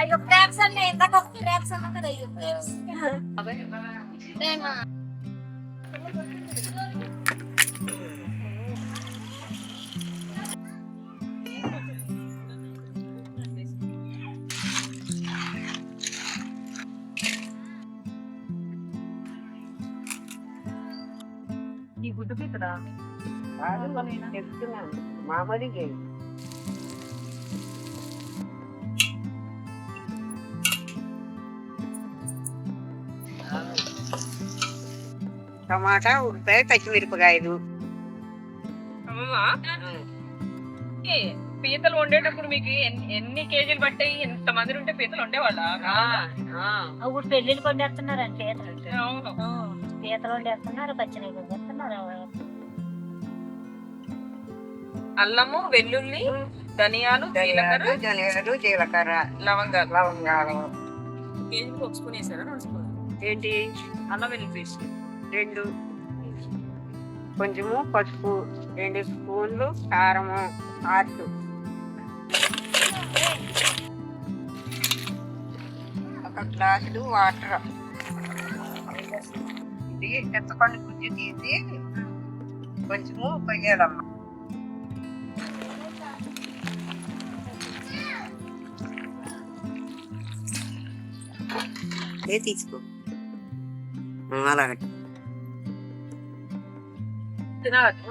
అయ్యో క్రాప్స్ అండి, ఇందాక ఒక క్రాప్స్ అన్నా కదా, అయ్యో క్రాప్స్. ఈ గుడ్డు పీతరా చెప్తున్నాను మామూలు చేయి. టమాటా, ఉల్లిపాయ, పచ్చిమిరపకాయలు. పీతలు వండేటప్పుడు మీకు ఎన్ని కేజీలు పట్టాయి? ఎంత మంది ఉంటే పీతలు వండేవాళ్ళ? ఇప్పుడు పెళ్లిళ్ళు కొండేస్తున్నారండి పీతలు. అవును. పీతలు వండేస్తున్నారు, పచ్చినీళ్ళు వండేస్తున్నారు. అల్లము, వెల్లుల్లి, ధనియాలు, జీలకర్ర, లవంగాలు. కేజీకి ఒక స్పూన్ వేసారా, 2 స్పూన్? ఏంటి? అల్లం వెల్లుల్లి పేస్ట్ 2. కొంచెము పసుపు, 2 స్పూన్లు కారము, 6. ఒక గ్లాసులు వాటర్. ఇది చింతపండు గుజ్జు తీసి కొంచెము పొయ్యాలమ్మ. తీసుకో అలాగ తినవచ్చు.